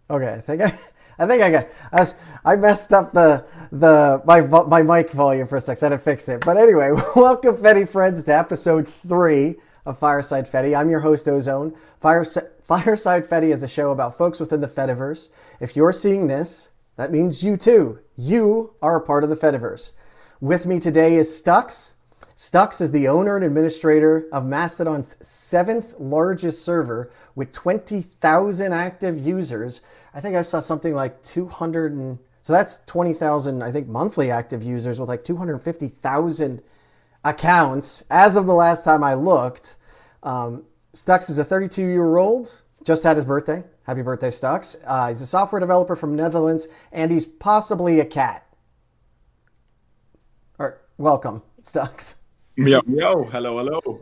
Okay, I think I got. I messed up my mic volume for a sec. So I had to fix it. But anyway, welcome, Fetty friends, to episode 3 of Fireside Fetty. I'm your host, Ozone. Fireside Fetty is a show about folks within the Fediverse. If you're seeing this, that means you too. You are a part of the Fediverse. With me today is Stux. Stux is the owner and administrator of Mastodon's 7th largest server with 20,000 active users. I think I saw something like 200 and so that's 20,000, I think, monthly active users with like 250,000 accounts as of the last time I looked. Stux is a 32-year-old, just had his birthday. Happy birthday, Stux. He's a software developer from Netherlands, and he's possibly a cat. Or welcome, Stux. Meow, meow. Hello, hello.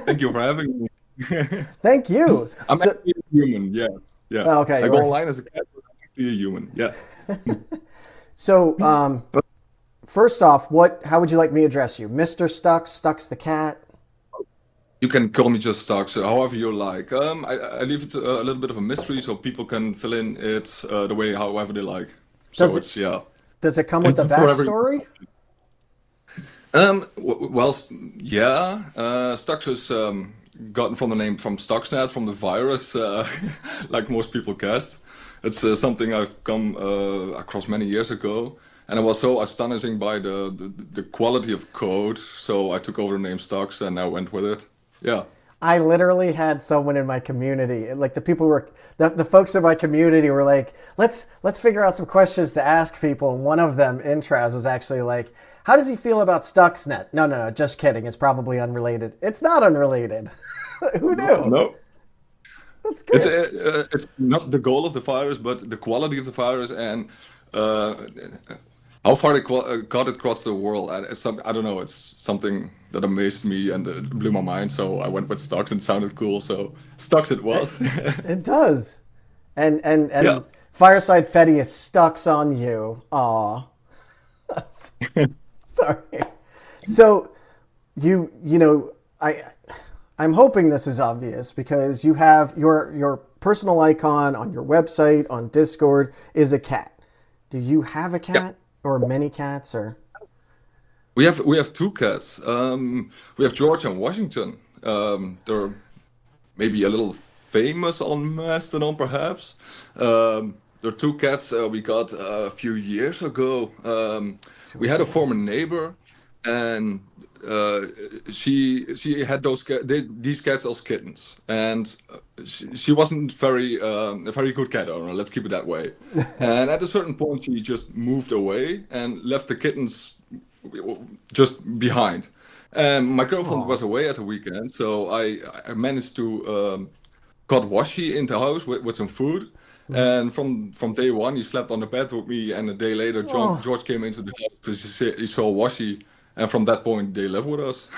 Thank you for having me. Thank you. I'm actually a human, yeah. Yeah. Oh, okay. I go online as a cat, but I'm actually a human, yeah. So, first off, how would you like me to address you? Mr. Stux, Stux the cat? You can call me just Stux, however you like. I leave it a little bit of a mystery so people can fill in it the way however they like. So yeah. Does it come with a backstory? Well, yeah. Stux is gotten from the name from Stuxnet, from the virus, like most people guessed. It's something I've come across many years ago, and I was so astonishing by the quality of code, so I took over the name Stux and I went with it. Yeah. I literally had someone in my community, like the folks in my community were like, let's figure out some questions to ask people. And one of them, Intraz, was actually like, how does he feel about Stuxnet? No, just kidding. It's probably unrelated. It's not unrelated. Who knew? No. That's good. It's not the goal of the virus, but the quality of the virus and how far they got it across the world. And I don't know. It's something that amazed me and it blew my mind. So I went with Stux and it sounded cool. So Stux it was. It does. And yeah. Fireside Fetty is Stux on you. Aw. Sorry. So I'm hoping this is obvious because you have your personal icon on your website, on Discord, is a cat. Do you have a cat or many cats or? We have 2 cats. We have George and Washington. They're maybe a little famous on Mastodon, perhaps. They're 2 cats we got a few years ago. We had a former neighbor, and she had these cats as kittens, and she wasn't a very good cat owner. Let's keep it that way. And at a certain point, she just moved away and left the kittens just behind. And my girlfriend was away at the weekend, so I managed to got Washi into the house with some food. And from day one, he slept on the bed with me, and a day later, George came into the house because he saw Washi, and from that point, they live with us.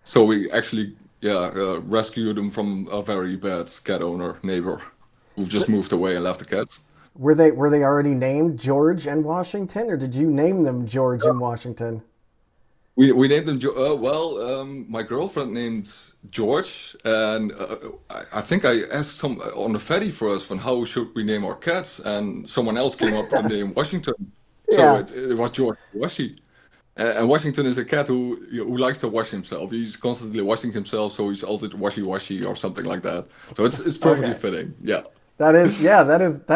So we actually, rescued him from a very bad cat owner neighbor who just moved away and left the cats. Were they already named George and Washington, or did you name them George and Washington? We named them. My girlfriend named George, and I think I asked some on the Fetty for us on how should we name our cats, and someone else came up with the name Washington. So it was George Washi. And Washington is a cat who likes to wash himself. He's constantly washing himself, so he's always washy or something like that. So it's perfectly fitting. Yeah. That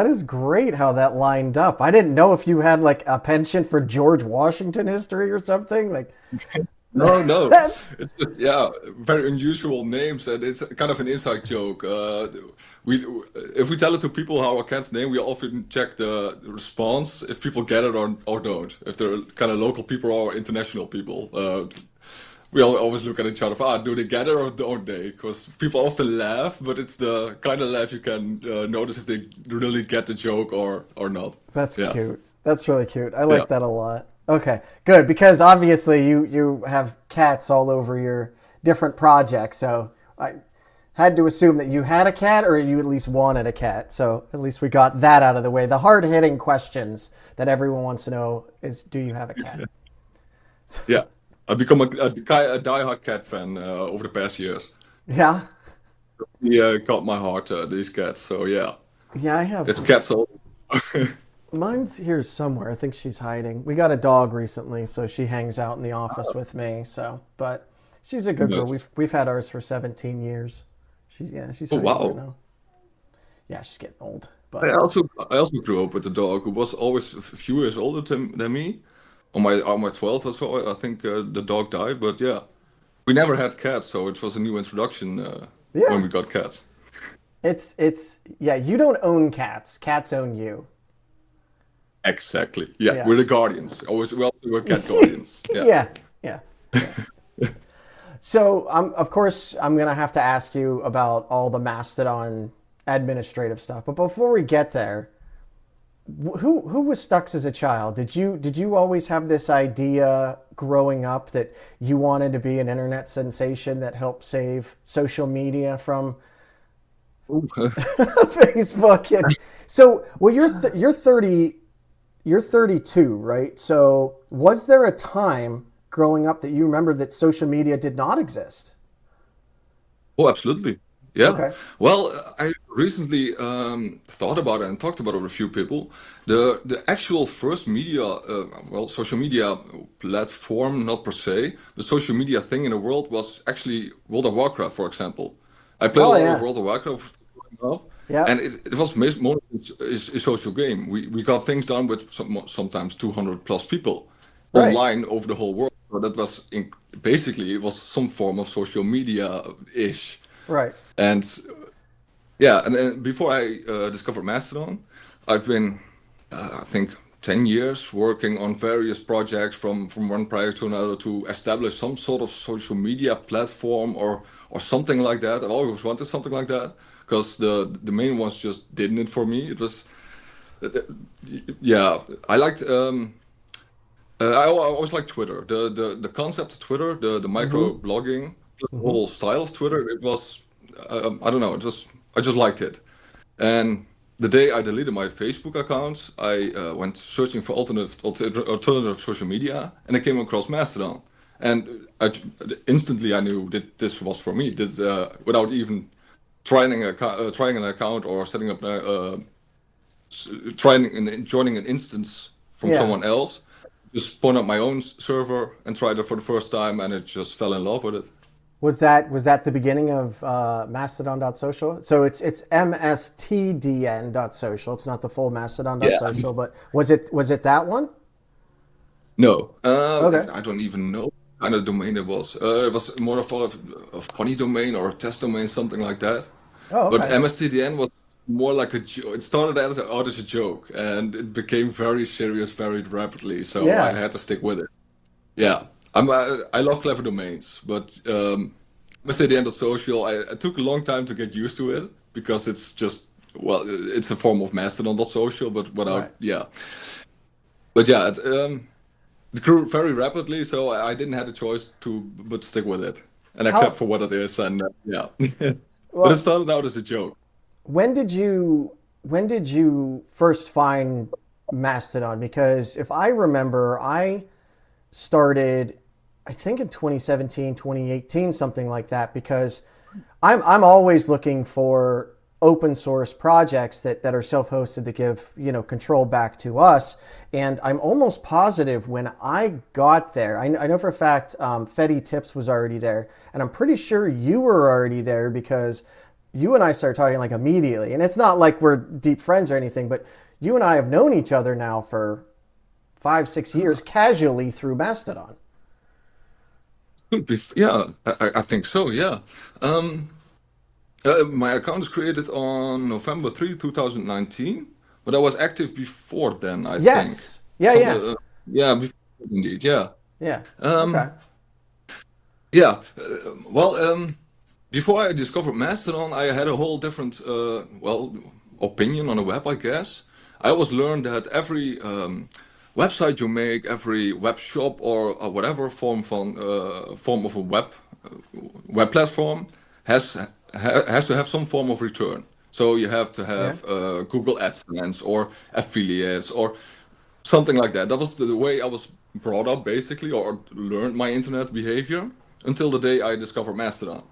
is great how that lined up. I didn't know if you had like a penchant for George Washington history or something. Like No. It's just, very unusual names, and it's kind of an inside joke. If we tell it to people how our cat's name, we often check the response if people get it or don't. If they're kind of local people or international people. We always look at each other. Do they get it or don't they? Because people often laugh, but it's the kind of laugh you can notice if they really get the joke or not. That's cute. That's really cute. I like that a lot. Okay, good. Because obviously you have cats all over your different projects. So I had to assume that you had a cat or you at least wanted a cat. So at least we got that out of the way. The hard-hitting questions that everyone wants to know is, do you have a cat? Yeah. I've become a diehard cat fan over the past years. Yeah? Yeah, caught my heart, these cats, so yeah. Yeah, I have. It's cats all. Mine's here somewhere. I think she's hiding. We got a dog recently, so she hangs out in the office with me. So, but she's a good girl. Yes. We've had ours for 17 years. She's Oh hiding right wow. now. Yeah, she's getting old, I but also I also grew up with a dog who was always a few years older than me. On my 12th or so, I think the dog died. But yeah, we never had cats, so it was a new introduction when yeah, we got cats. it's yeah. You don't own cats. Cats own you. Exactly. Yeah, Yeah, we're the guardians. Always, we're cat guardians. Yeah. yeah, yeah, yeah. So, of course, I'm gonna have to ask you about all the Mastodon administrative stuff. But before we get there, who was Stux as a child? Did you always have this idea growing up that you wanted to be an internet sensation that helped save social media from Ooh. Facebook? And so, well, you're 30, you're 32, right? So, was there a time growing up that you remember that social media did not exist? Oh, absolutely. Yeah. Okay. Well, I recently thought about it and talked about it with a few people. The actual first media, well, social media platform, not per se, the social media thing in the world was actually World of Warcraft, for example. I played a Oh lot of yeah. World of Warcraft growing up, and Yep. it was more a social game. We got things done with sometimes 200 plus people Right. online over the whole world. So that was basically it was some form of social media ish. Right. And yeah, and then before I discovered Mastodon, I've been, I think, 10 years working on various projects from one project to another to establish some sort of social media platform or something like that. I always wanted something like that because the main ones just didn't it for me. It was, uh, yeah, I liked. I always liked Twitter. The concept of Twitter, the micro Mm-hmm. blogging, the Mm-hmm. whole style of Twitter, it was I don't know, I just liked it. And the day I deleted my Facebook account, I went searching for alternative social media, and I came across Mastodon. And instantly I knew that this was for me. That without even trying an account or setting up trying and joining an instance from Yeah. someone else, just spun up my own server and tried it for the first time, and it just fell in love with it. Was that the beginning of Mastodon.social? So it's mstdn.social. It's not the full Yeah. Mastodon.social, but was it that one? No, Okay. I don't even know what kind of domain it was. It was more of a funny domain or a test domain, something like that. Oh, But okay. mstdn was more like a joke. It started out as a joke, and it became very serious very rapidly. So I Yeah. had to stick with it. Yeah, I love clever domains, but mstdn social, I took a long time to get used to it because it's just well, it's a form of Mastodon social, but without Right. yeah. But yeah, it grew very rapidly, so I didn't have a choice to but stick with it and accept How for what it is, and yeah. But it well, started out as a joke. when did you first find Mastodon? Because if I remember, I started, I think in 2017, 2018, something like that, because I'm always looking for open source projects that are self-hosted to give, control back to us. And I'm almost positive when I got there, I know for a fact Fetty Tips was already there, and I'm pretty sure you were already there because you and I started talking like immediately. And it's not like we're deep friends or anything, but you and I have known each other now for 5, 6 years casually through Mastodon. Could be, yeah, I think so, yeah. Um, my account was created on November 3, 2019, but I was active before then, I think. Yes. Yeah, Some, yeah. yeah, before indeed, yeah. Yeah. Okay. Um, yeah, well, before I discovered Mastodon, I had a whole different, well, opinion on the web, I guess. I always learned that every website you make, every web shop or whatever form of a web platform has has to have some form of return. So you have to Yeah. have Google AdSense or affiliates or something like that. That was the way I was brought up, basically, or learned my internet behavior until the day I discovered Mastodon.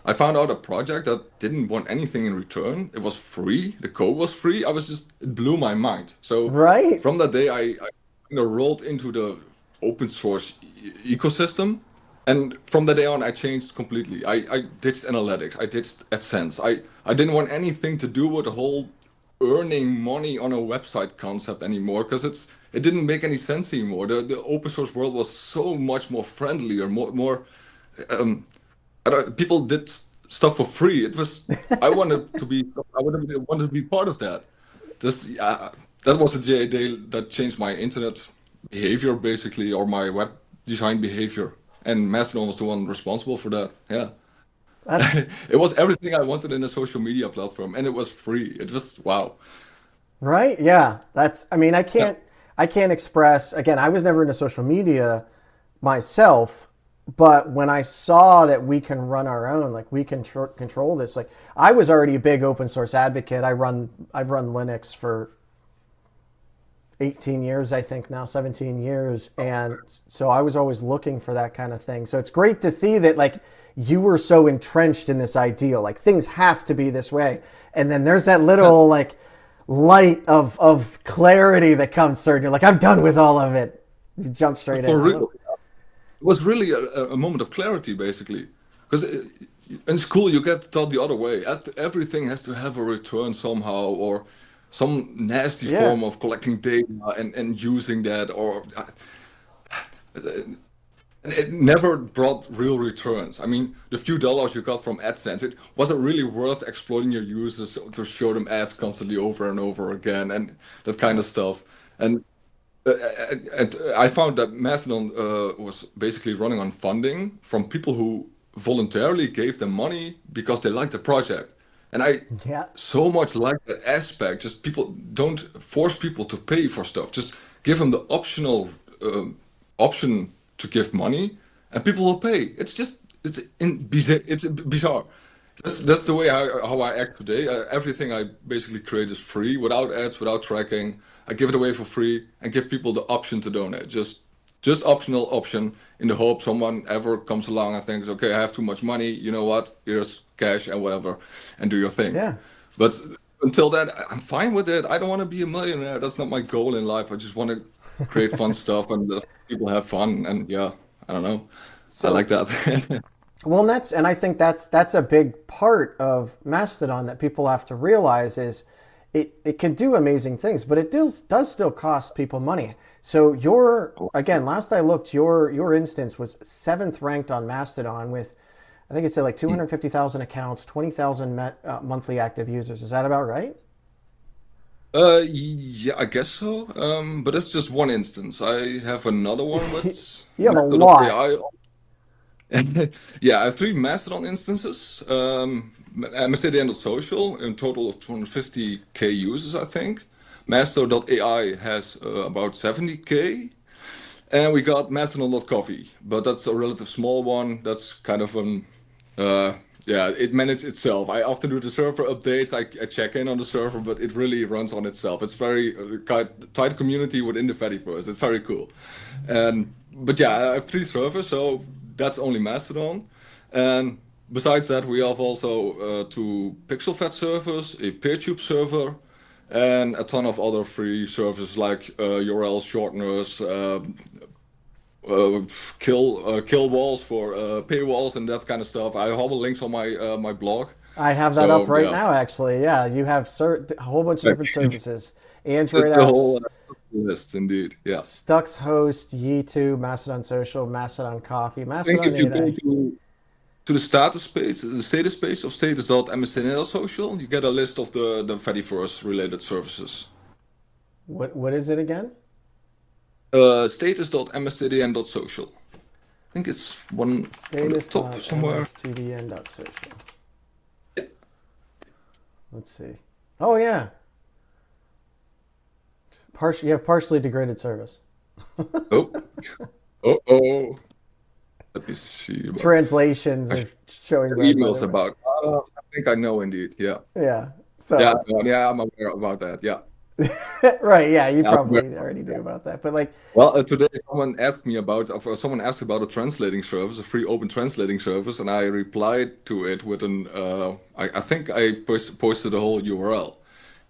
I found out a project that didn't want anything in return. It was free. The code was free. It blew my mind. So Right? from that day, I rolled into the open source ecosystem. And from that day on, I changed completely. I ditched analytics. I ditched AdSense. I didn't want anything to do with the whole earning money on a website concept anymore because it didn't make any sense anymore. The open source world was so much more friendly or more um, people did stuff for free. It was I wanted to be part of that. This that was the day that changed my internet behavior basically, or my web design behavior. And Mastodon was the one responsible for that. Yeah. That's It was everything I wanted in a social media platform, and it was free. It was wow. right. Yeah. I mean, Yeah. I can't express, again, I was never into social media myself, but when I saw that we can run our own, like we can control this, like I was already a big open source advocate. I've run Linux for 18 years, I think now, 17 years. And so I was always looking for that kind of thing. So it's great to see that like you were so entrenched in this ideal, like things have to be this way. And then there's that little like light of clarity that comes through. And you're like, I'm done with all of it. You jump straight in. For real. It was really a moment of clarity, basically. Because in school, you get taught the other way. Everything has to have a return somehow, or some nasty Yeah. form of collecting data and using that, or and it never brought real returns. I mean, the few dollars you got from AdSense, it wasn't really worth exploiting your users to show them ads constantly over and over again, and that kind of stuff. And uh, and I found that Mastodon was basically running on funding from people who voluntarily gave them money because they liked the project. And I Yeah. so much like that aspect. Just people don't force people to pay for stuff. Just give them the optional option to give money, and people will pay. It's bizarre. That's the way how I act today. Everything I basically create is free, without ads, without tracking. I give it away for free and give people the option to donate. Just optional option in the hope someone ever comes along and thinks, okay, I have too much money. You know what? Here's cash and whatever, and do your thing. Yeah. But until then, I'm fine with it. I don't want to be a millionaire. That's not my goal in life. I just want to create fun stuff and let people have fun. And yeah, I don't know. I like So that. well, and I think that's a big part of Mastodon that people have to realize is it can do amazing things, but it does still cost people money. So your again, last I looked, your instance was seventh ranked on Mastodon with I think it said like 250,000 accounts, 20,000 monthly active users. Is that about right? Yeah, I guess so. But that's just one instance. I have another one with You have a lot. Mastodon.ai. Yeah, I have three Mastodon instances. mstdn.social, in total of 250K users, I think. Mastodon.ai has about 70K. And we got Mastodon.coffee, but that's a relative small one. That's kind of an yeah, it manages itself. I often do the server updates. I check in on the server, but it really runs on itself. It's very tight community within the Fediverse. It's very cool. And but yeah, I have three servers, so that's only Mastodon. And besides that, we have also two PixelFed servers, a PeerTube server, and a ton of other free services like URL shorteners, uh, kill walls for paywalls and that kind of stuff. I have all the links on my blog. I have that up So right yeah, now, actually. Yeah, you have a whole bunch of right. different services, Just Android the apps, whole list, indeed. Yeah. Stux host, YouTube, Mastodon Social, Mastodon Coffee, I think Mastodon if you go 8A. to the status page of status.mstdn.social, you get a list of the Fediverse related services. What is it again? Status.mstdn.social. I think it's one on the top somewhere. Status.mstdn.social. Yeah. Let's see. Oh yeah, you have partially degraded service. Oh, oh. Let me see about. Translations I are showing red, by emails the way. about. I think I know indeed. Yeah. Yeah. Yeah. So Yeah. I'm aware about that. Yeah. Right, yeah, you I'm aware probably of already knew that. about that. But like, Well, today someone asked about a translating service, a free open translating service, and I replied to it with I think I posted a whole URL.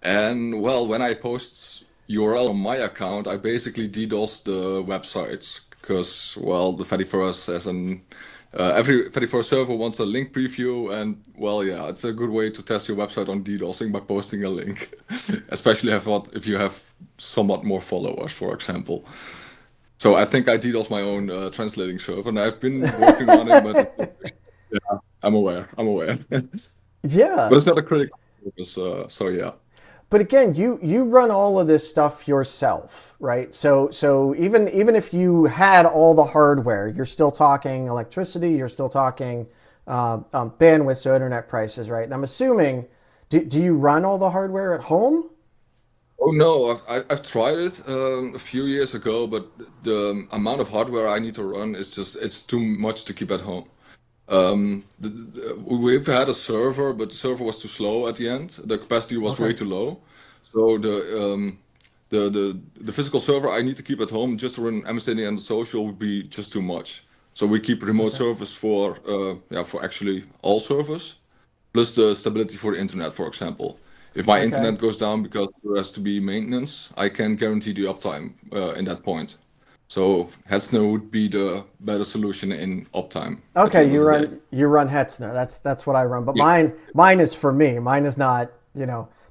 And well, when I post URL on my account, I basically DDoS the websites because, well, the Fediverse has every Fediverse server wants a link preview, and well, yeah, it's a good way to test your website on DDoSing by posting a link, especially if you have somewhat more followers, for example. So I think I DDoS my own translating server, and I've been working on it, but yeah, I'm aware. I'm aware. yeah. But it's not a critical service, so yeah. But again, you run all of this stuff yourself, right? So even if you had all the hardware, you're still talking electricity, you're still talking bandwidth, so internet prices, right? And I'm assuming, do you run all the hardware at home? Oh no, I've tried it a few years ago, but the amount of hardware I need to run is just it's too much to keep at home. We've had a server, but the server was too slow at the end. The capacity was Okay. way too low. So the physical server I need to keep at home just to run mstdn and the social would be just too much. So we keep remote Okay. servers for yeah, for actually all servers, plus the stability for the internet, for example. If my Okay. internet goes down because there has to be maintenance, I can guarantee the uptime in that point. So Hetzner would be the better solution in uptime at the Okay, end of the day. you run Hetzner. That's what I run. But Yeah. mine is for me. Mine is not,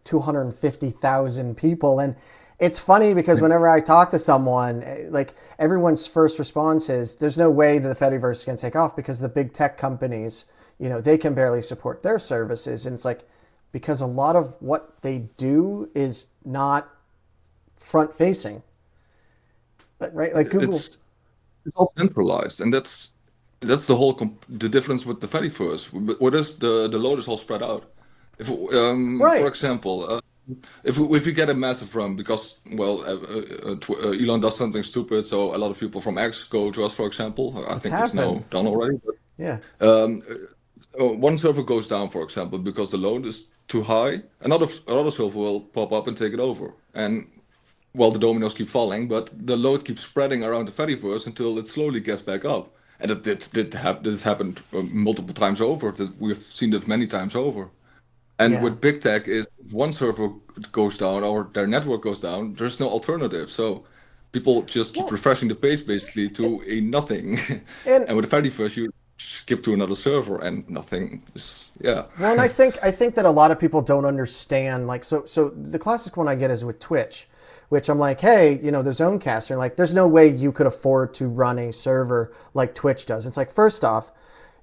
250,000 people. And it's funny because whenever I talk to someone, like everyone's first response is there's no way that the Fediverse is going to take off because the big tech companies, they can barely support their services. And it's like because a lot of what they do is not front facing, right? Like Google. It's it's all centralized, and that's the whole the difference with the Fediverse. What is the load is all spread out. If for Right. example, if we get a massive run because well Elon does something stupid, so a lot of people from X go to us, for example. I It think it's now happens. done already. But Yeah. um, one server goes down, for example, because the load is too high. Another server will pop up and take it over, and well, the dominoes keep falling, but the load keeps spreading around the Fediverse until it slowly gets back up. And that happened multiple times over. That we've seen that many times over. And Yeah. with big tech is if one server goes down or their network goes down, there's no alternative. So people just keep Well, refreshing the page basically to a nothing. and And with the Fediverse, you skip to another server and nothing is yeah. well, and I think that a lot of people don't understand. Like, so the classic one I get is with Twitch, which I'm like, hey, there's Owncaster, and like, there's no way you could afford to run a server like Twitch does. It's like, first off,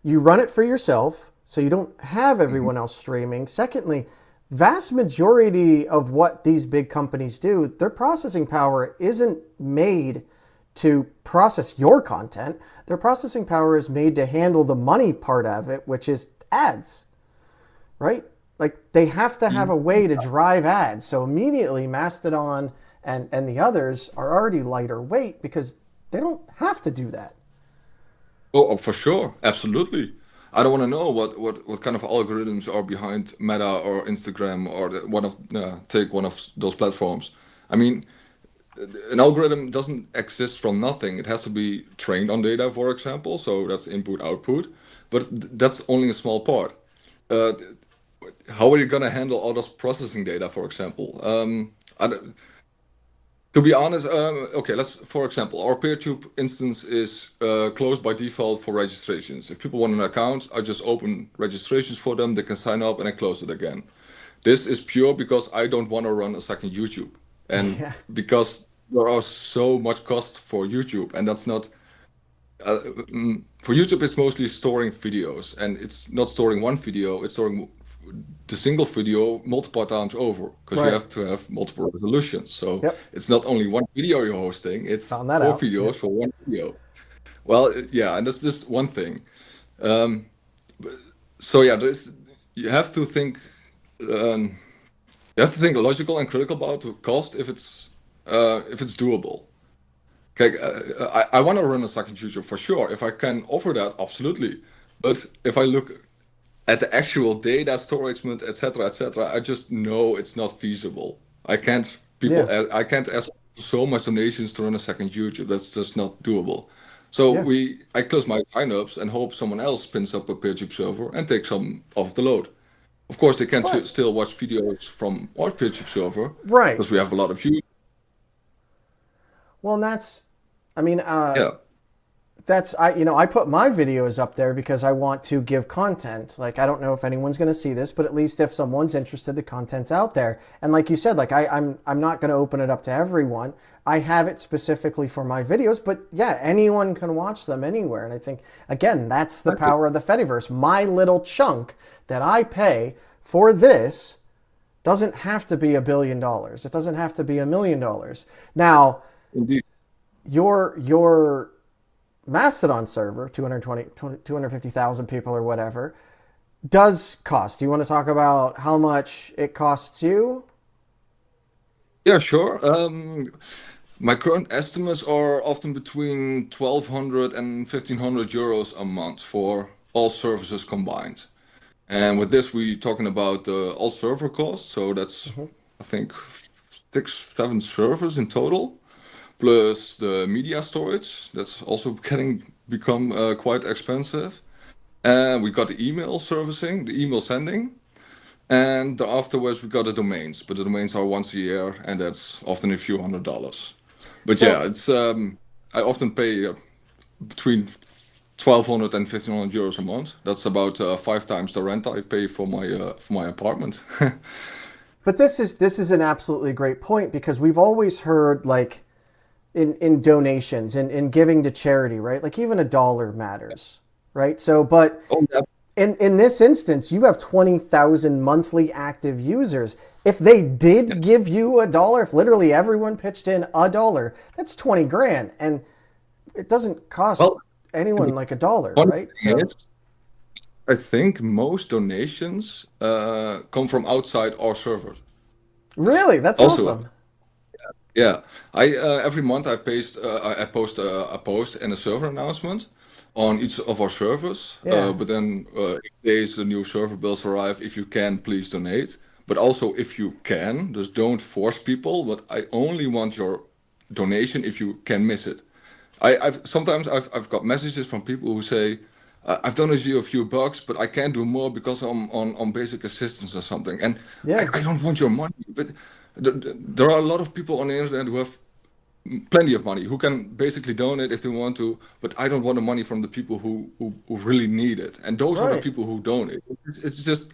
you run it for yourself, so you don't have Mhm. everyone else streaming. Secondly, vast majority of what these big companies do, their processing power isn't made to process your content. Their processing power is made to handle the money part of it, which is ads, right? Like they have to have a way to drive ads. So immediately Mastodon and the others are already lighter weight because they don't have to do that. Oh, for sure, absolutely. I don't want to know what kind of algorithms are behind Meta or Instagram or take one of those platforms. I mean, an algorithm doesn't exist from nothing. It has to be trained on data, for example. So that's input output, but that's only a small part. Uh, how are you gonna handle all those processing data, for example? I don't- to be honest, okay, let's, for example, our PeerTube instance is closed by default for registrations. If people want an account, I just open registrations for them, they can sign up and I close it again. This is pure because I don't want to run a second YouTube. And Yeah. because there are so much cost for YouTube, and that's not, for YouTube, it's mostly storing videos, and it's not storing one video, it's storing the single video multiple times over because you Right. have to have multiple resolutions. So Yep. it's not only one video you're hosting, it's Found that four out. Yeah. videos for one video. Well, yeah, and that's just one thing. Um, so yeah, you have to think um, you have to think logical and critical about the cost if it's doable. Okay, I want to run a second YouTube for sure. If I can offer that, absolutely. But if I look at the actual data storage, etc., etc., I just know it's not feasible. I can't People, Yeah. I can't ask so much donations to run a second YouTube. That's just not doable. So Yeah. I close my signups and hope someone else spins up a PeerTube server and takes some of the load. Of course, they can But still watch videos from our PeerTube server right. because we have a lot of users. Well, and that's, I mean, Yeah, that's I put my videos up there because I want to give content. Like I don't know if anyone's going to see this, but at least if someone's interested, the content's out there. And like you said, like I'm not going to open it up to everyone. I have it specifically for my videos, but yeah, anyone can watch them anywhere. And I think again, that's the exactly. power of the Fediverse. My little chunk that I pay for this doesn't have to be $1 billion. It doesn't have to be $1 million. Now, Indeed. your Mastodon server, 250,000 people or whatever, does cost. Do you want to talk about how much it costs you? Yeah, sure. My current estimates are often between 1,200 and 1,500 euros a month for all services combined. And with this, we're talking about the all server costs. So that's, I think, 6, 7 servers in total, plus the media storage. That's also become quite expensive. And we got the email servicing, the email sending, and afterwards we got the domains. But the domains are once a year, and that's often a few $100s. But So, yeah, it's I often pay between 1,200 and 1,500 euros a month. That's about 5 times the rent I pay for my apartment. but this is an absolutely great point because we've always heard like in donations and in giving to charity, right? Like even $1 matters, right? So, but Oh yeah, in this instance, you have 20,000 monthly active users. If they did give you $1, if literally everyone pitched in $1, that's 20 grand. And it doesn't cost well, anyone like $1, one right? thing So is, I think most donations come from outside our server. That's really, that's also a awesome. Yeah, I every month I post a post and a server announcement on each of our servers. Yeah. But then if days the new server bills arrive, if you can, please donate. But also if you can, just don't force people. But I only want your donation if you can miss it. I've got messages from people who say, I've donated you a few bucks, but I can't do more because I'm on basic assistance or something. And Yeah. I don't want your money. But there are a lot of people on the internet who have plenty of money who can basically donate if they want to, but I don't want the money from the people who really need it. And those are the Right. people who donate. It's just,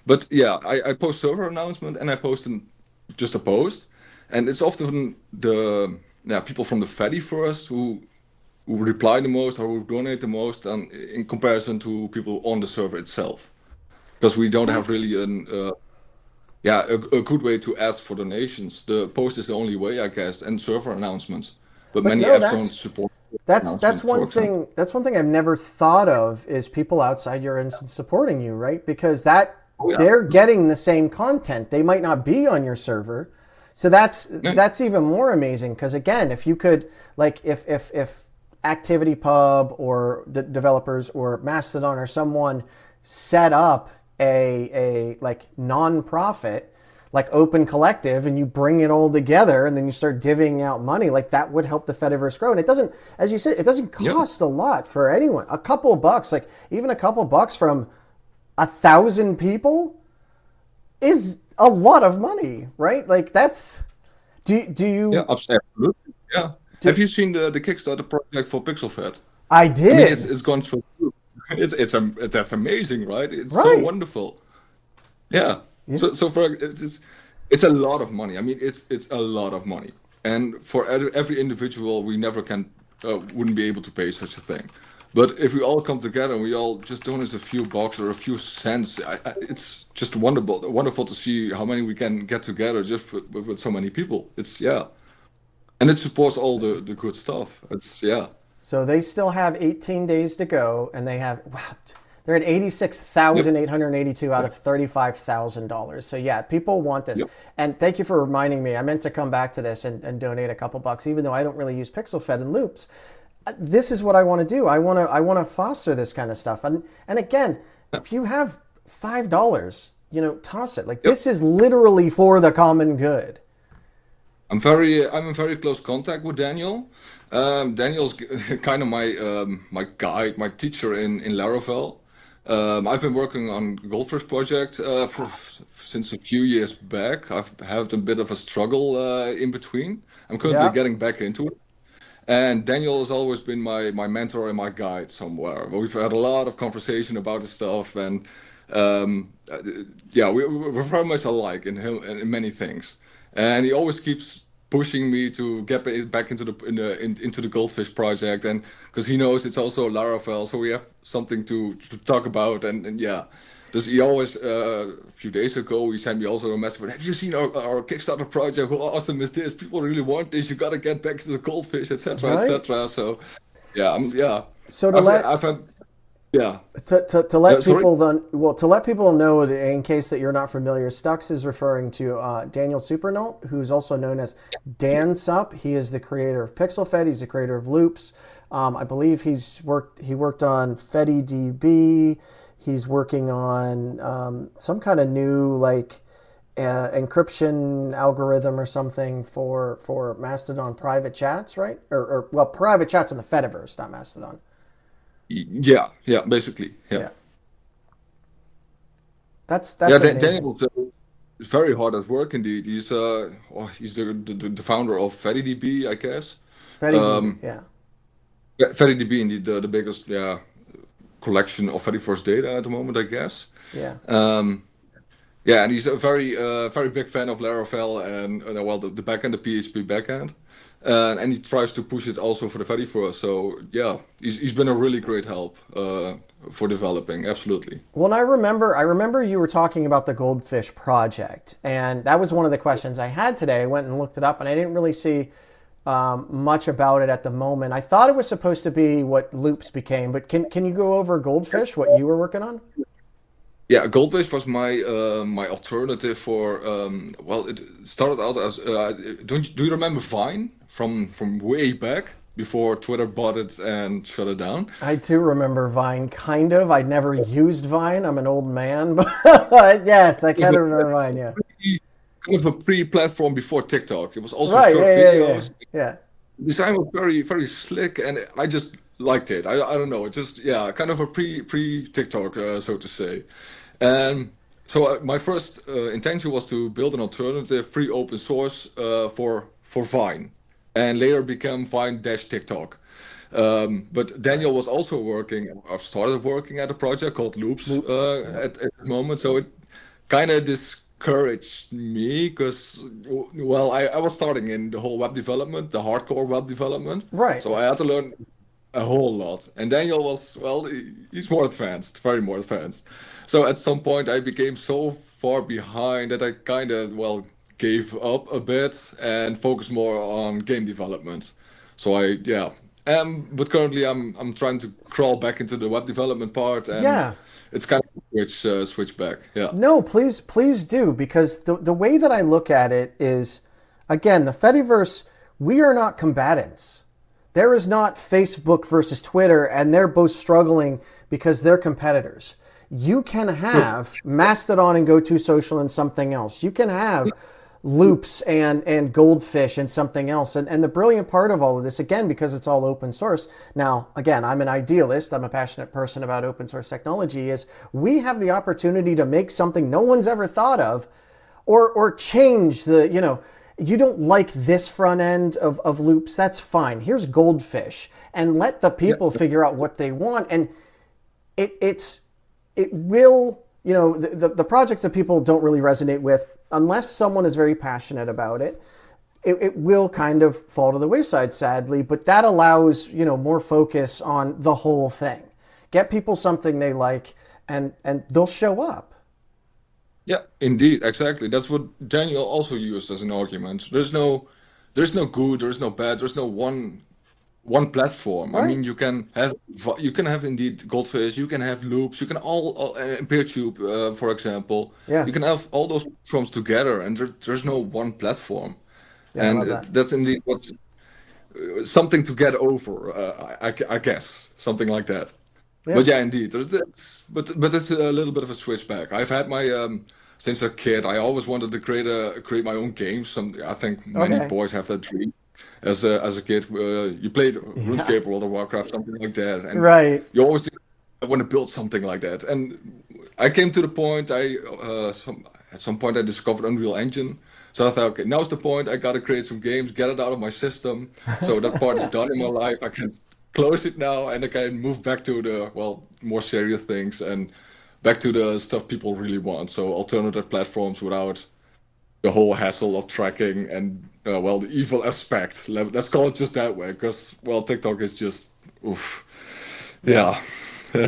but yeah, I post server announcement and I post just a post. And it's often the people from the Fedi first who reply the most or who donate the most and in comparison to people on the server itself. Because we don't have That's really a good way to ask for donations. The post is the only way, I guess, and server announcements. But but many no, apps don't that's support that's announcements, for one example. thing that's one thing I've never thought of is people outside your instance supporting you, right? Because that Oh yeah. they're getting the same content. They might not be on your server. So Yeah. that's even more amazing because again, if you could like if ActivityPub or the developers or Mastodon or someone set up a like non-profit like open collective and you bring it all together and then you start divvying out money like that would help the Fediverse grow and it doesn't as you said it doesn't Yeah. cost a lot for anyone a couple of bucks like even a couple of bucks from 1,000 people is a lot of money right like that's do Yeah, you absolutely. Yeah. do Have you seen the Kickstarter project for PixelFed? I I mean, it's did it's gone through. That's amazing, right? It's so right wonderful. Yeah. yeah So for it's a lot of money. I mean, it's a lot of money, and for every individual, we never can wouldn't be able to pay such a thing. But if we all come together and we all just donate a few bucks or a few cents, it's just wonderful to see how many we can get together just with so many people. It's yeah, and it supports all the good stuff. It's yeah. So they still have 18 days to go, and they have wow, they're at Yep. 86,882 out of $35,000. So yeah, people want this. Yep. And thank you for reminding me. I meant to come back to this and donate a couple bucks, even though I don't really use PixelFed and Loops. This is what I want to do. I want to foster this kind of stuff. And again, if you have $5, toss it. Like Yep. this is literally for the common good. I'm in very close contact with Daniel. Daniel's kind of my guide, my teacher in Laravel. I've been working on Goldfish project since a few years back. I've had a bit of a struggle in between. I'm currently Yeah. getting back into it. And Daniel has always been my mentor and my guide somewhere. We've had a lot of conversation about this stuff, and uh, yeah, we're very much alike in him and in many things. And he always keeps pushing me to get back into into the Goldfish project, and because he knows it's also Laravel, so we have something to talk about. And yeah, dus he always a few days ago he sent me also a message. Have you seen our Kickstarter project? How awesome is this? People really want this. You gotta get back to the Goldfish, etc., Right. etc. So yeah, yeah. So I've had yeah. to let Sorry. people to let people know that in case that you're not familiar, Stux is referring to Daniel Supernote, who's also known as Dan Sup. He is the creator of PixelFed. He's the creator of Loops. I believe he worked on FettyDB. He's working on some kind of new encryption algorithm or something for Mastodon private chats, right? Or well, private chats in the Fediverse, not Mastodon. Yeah, yeah, basically, yeah. Yeah, that's Yeah, amazing. Daniel is very hard at work indeed. He's the founder of FettyDB, I guess. FettyDB, Um, yeah, yeah, FettyDB indeed the biggest collection of Fediverse data at the moment, I guess. yeah. Um, yeah, and he's a very big fan of Laravel and well the backend, the PHP backend, and he tries to push it also for the Fediverse. So yeah, he's been a really great help for developing. Absolutely. Well, and I remember you were talking about the Goldfish project, and that was one of the questions I had today. I went and looked it up, and I didn't really see much about it at the moment. I thought it was supposed to be what Loops became, but can you go over Goldfish, what you were working on? Yeah, Goldfish was my alternative for well, it started out as do you remember Vine from way back before Twitter bought it and shut it down? I too remember Vine, kind of. I never used Vine. I'm an old man, but yes, I It was kind of remember Vine. Yeah. kind of a pre-platform before TikTok. It was also Right. short Yeah. Yeah. Yeah. videos. Yeah. Design was very slick, and I just liked it. I don't know, it just yeah, kind of a pre TikTok, so to say. And so my first intention was to build an alternative, free open source for Vine, and later became Vine dash TikTok. But Daniel was also working, or started working at a project called Loops Loops. Yeah. at the moment. So it kind of discouraged me because, well, I was starting in the whole web development, the hardcore web development. Right. So I had to learn a whole lot. And Daniel was, well, he's more advanced, very more advanced. So at some point I became so far behind that I kind of, well, gave up a bit and focused more on game development. So yeah. But currently I'm trying to crawl back into the web development part, and Yeah. it's kind of switch back. Yeah. No, please do, because the way that I look at it is, again, the Fediverse, we are not combatants. There is not Facebook versus Twitter, and they're both struggling because they're competitors. You can have Mastodon and GoToSocial and something else. You can have Loops and Goldfish and something else. And the brilliant part of all of this, again, because it's all open source. Now, again, I'm an idealist. I'm a passionate person about open source technology. Is we have the opportunity to make something no one's ever thought of, or change the, you don't like this front end of Loops, that's fine. Here's Goldfish, and let the Yeah. people figure out what they want. And it will, the projects that people don't really resonate with, unless someone is very passionate about it, it will kind of fall to the wayside, sadly. But that allows, more focus on the whole thing. Get people something they like, and they'll show up. Yeah, indeed, exactly. That's what Daniel also used as an argument. There's no good, there's no bad, there's no one platform. I Right. mean, you can have indeed Goldfish, you can have Loops, you can all PeerTube, for example. Yeah. You can have all those platforms together, and there's no one platform. Yeah, I And love that. that's indeed what's something to get over, I guess, something like that. Yeah. But yeah, indeed, but it's a little bit of a switchback. I've had my since a kid. I always wanted to create my own games. I think many Okay. boys have that dream. As a kid, you played Yeah. RuneScape, World of Warcraft, something like that, and Right. you always think, I want to build something like that. And I came to the point. At some point I discovered Unreal Engine. So I thought, okay, now's the point. I got to create some games, get it out of my system. So that part is done in my life. I can close it now, and I can move back to the more serious things and back to the stuff people really want. So alternative platforms without the whole hassle of tracking and the evil aspect. Let's call it just that way, because TikTok is just oof. Yeah. Yeah,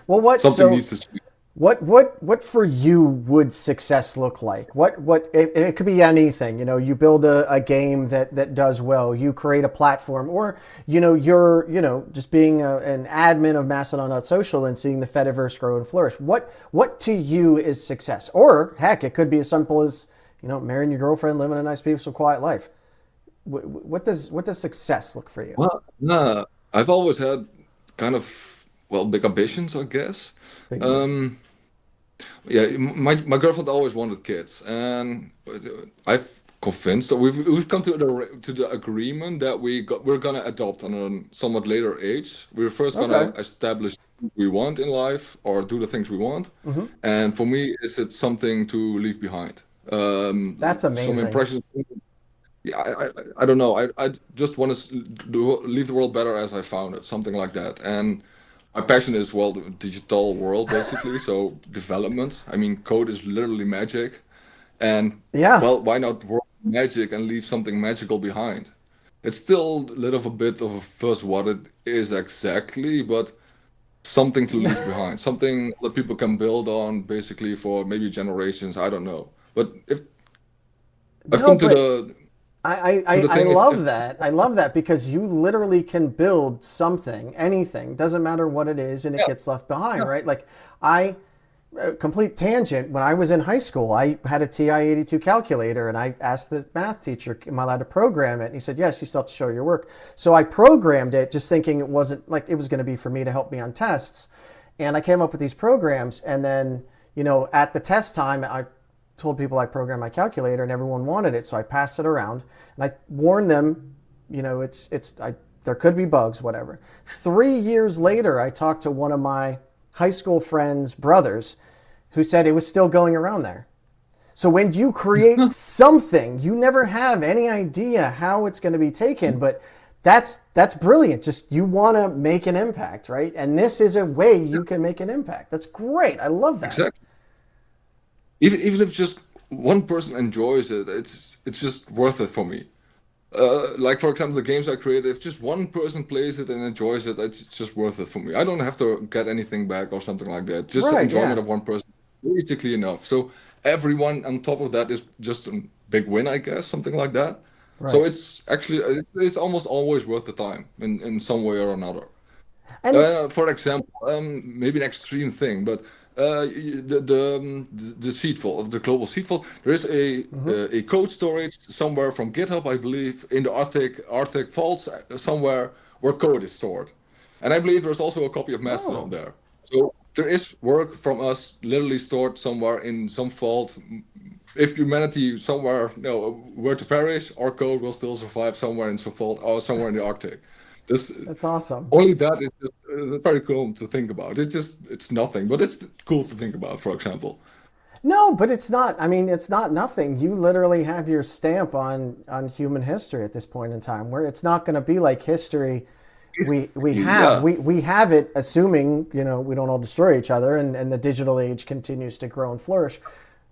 Well, what something so needs to change. what for you would success look like? What it could be anything. You build a game that does well. You create a platform, or you're just being an admin of Mastodon.social and seeing the Fediverse grow and flourish. What to you is success? Or heck, it could be as simple as marrying your girlfriend, living a nice, peaceful, quiet life. What does success look for you? Well, no, I've always had kind of big ambitions, I guess. Big ambition. Um, Yeah, my girlfriend always wanted kids, and I've convinced that we've come to the agreement that we're gonna adopt on a somewhat later age. We're first Okay. gonna establish what we want in life or do the things we want, Hmm. and for me, is it something to leave behind? That's Some amazing. impressions. Yeah, I don't know. I just want to leave the world better as I found it, something like that. And my passion is the digital world basically. So development. I mean, code is literally magic, and Yeah. why not work magic and leave something magical behind? It's still a little bit of a fuss what it is exactly, but something to leave behind, something that people can build on basically for maybe generations. I don't know, but if I've No, come to but the I, to the I thing, love if that. I love that because you literally can build something, anything, doesn't matter what it is, and it yeah. gets left behind, Yeah. right? Like I, complete tangent, when I was in high school, I had a TI-82 calculator and I asked the math teacher, am I allowed to program it? And he said, yes, you still have to show your work. So I programmed it just thinking it wasn't like it was going to be for me to help me on tests. And I came up with these programs. And then, at the test time, I told people I programmed my calculator and everyone wanted it. So I passed it around and I warned them, there could be bugs, whatever. 3 years later, I talked to one of my high school friends' brothers who said it was still going around there. So when you create something, you never have any idea how it's going to be taken, but that's brilliant. Just you want to make an impact, right? And this is a way you can make an impact. That's great. I love that. Exactly. Even if just one person enjoys it, it's just worth it for me. Like for example, the games I create, if just one person plays it and enjoys it, it's just worth it for me. I don't have to get anything back or something like that. Just the Right, enjoyment yeah. of one person, basically enough. So everyone on top of that is just a big win, I guess, something like that. So Right. it's actually it's almost always worth the time in some way or another. And it's For example, maybe an extreme thing, but the seed vault of the global seed vault, there is a code storage somewhere from GitHub, I believe, in the Arctic vaults somewhere where code is stored, and I believe there's also a copy of Mastodon oh, there. So there is work from us literally stored somewhere in some vault. If humanity somewhere were to perish, our code will still survive somewhere in some vault or somewhere in the that's Arctic. This that's awesome. only that is just very cool to think about. It's nothing, but it's cool to think about. For example, No, but it's not. I mean, it's not nothing. You literally have your stamp on human history at this point in time, where it's not going to be like history. yeah, We have it, assuming we don't all destroy each other, and the digital age continues to grow and flourish.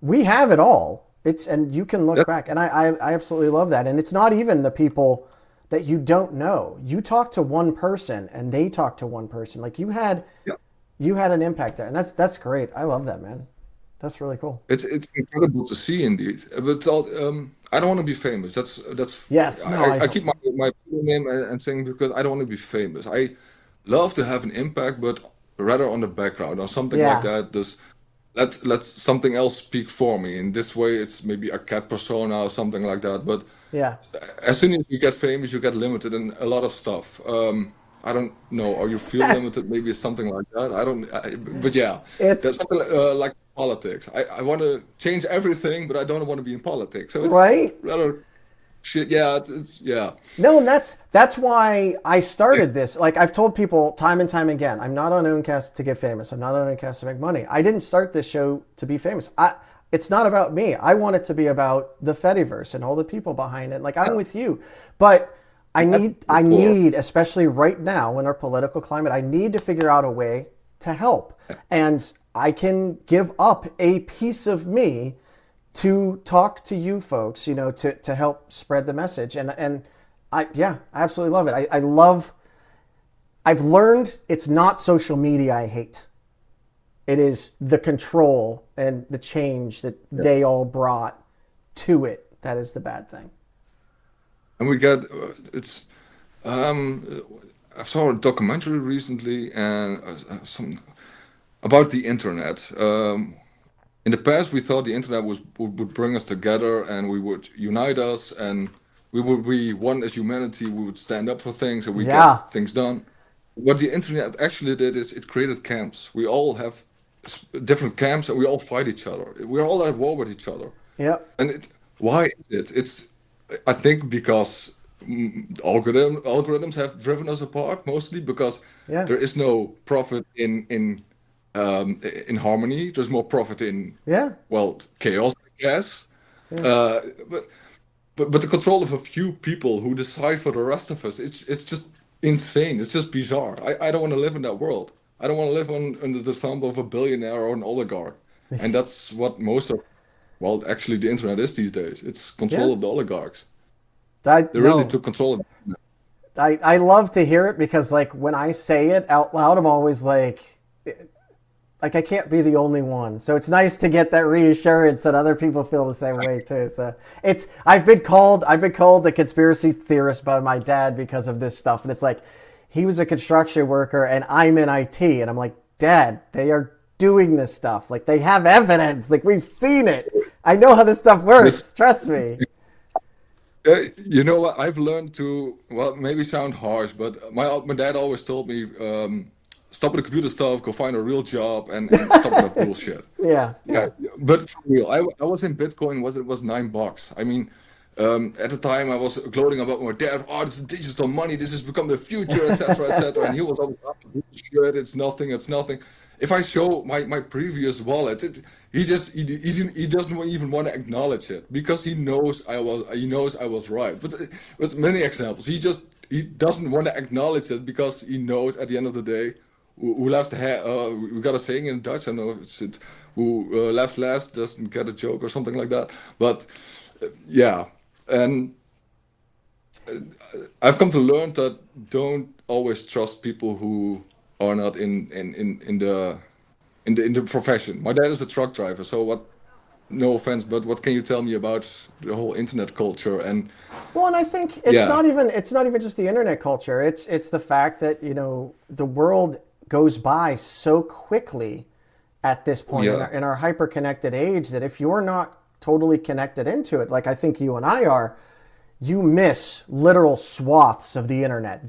We have it all. And you can look that, back, and I absolutely love that. And it's not even the people that you don't know. You talk to one person, and they talk to one person. Like yeah. you had an impact there, and that's great. I love that, man. That's really cool. It's incredible to see indeed. But I don't want to be famous. That's Yes, no, I I don't. keep my full name and saying because I don't want to be famous. I love to have an impact, but rather on the background or something like Yeah, that. Just let something else speak for me. In this way, it's maybe a cat persona or something like that. But yeah. as soon as you get famous, you get limited in a lot of stuff. I don't know, or you feel limited, maybe it's something like that. I don't, but yeah, that's It's something like politics. I want to change everything, but I don't want to be in politics. So it's Right? rather shit. Yeah, it's yeah. No, and that's why I started this. Like I've told people time and time again, I'm not on Ooncast to get famous. I'm not on Ooncast to make money. I didn't start this show to be famous. It's not about me. I want it to be about the Fediverse and all the people behind it. Like I'm with you, but I need, especially right now in our political climate, I need to figure out a way to help, and I can give up a piece of me to talk to you folks, to help spread the message. And I absolutely love it. I've learned it's not social media I hate. It is the control and the change that they all brought to it. That is the bad thing. And we got it's. I saw a documentary recently and some about the internet. In the past, we thought the internet would bring us together and we would unite us and we would be one as humanity. We would stand up for things and we get things done. What the internet actually did is it created camps. We all have different camps and we all fight each other. We're all at war with each other. Yeah. And why is it? I think because algorithms have driven us apart mostly because there is no profit in harmony. There's more profit in chaos, I guess. Yeah. But the control of a few people who decide for the rest of us, it's just insane. It's just bizarre. I don't want to live in that world. I don't want to live under the thumb of a billionaire or an oligarch. And that's what actually the internet is these days. It's control of the oligarchs. They really took control of it. I love to hear it because like when I say it out loud, I'm always like I can't be the only one. So it's nice to get that reassurance that other people feel the same way too. So I've been called a conspiracy theorist by my dad because of this stuff. And it's like, he was a construction worker and I'm in IT. And I'm like, Dad, they are doing this stuff. Like they have evidence. Like we've seen it. I know how this stuff works. Trust me. You know what? I've learned to, maybe sound harsh, but my dad always told me, stop with the computer stuff, go find a real job, and stop with that bullshit. Yeah. But for real, I was in Bitcoin. It was $9. I mean, at the time I was gloating about my dad. Oh, this is digital money. This has become the future, etc., etc. And he was always, bullshit. It's nothing. It's nothing. If I show my previous wallet, he doesn't even want to acknowledge it because he knows I was right. But with many examples, he doesn't want to acknowledge it because he knows at the end of the day, who laughs we got a saying in Dutch. I know who laughs last doesn't get a joke or something like that. But and I've come to learn that don't always trust people who are not in the profession. My dad is a truck driver, so what? No offense, but what can you tell me about the whole internet culture? And I think it's not even just the internet culture. It's the fact that the world goes by so quickly at this point in our hyper connected age that if you're not totally connected into it, like I think you and I are, you miss literal swaths of the internet.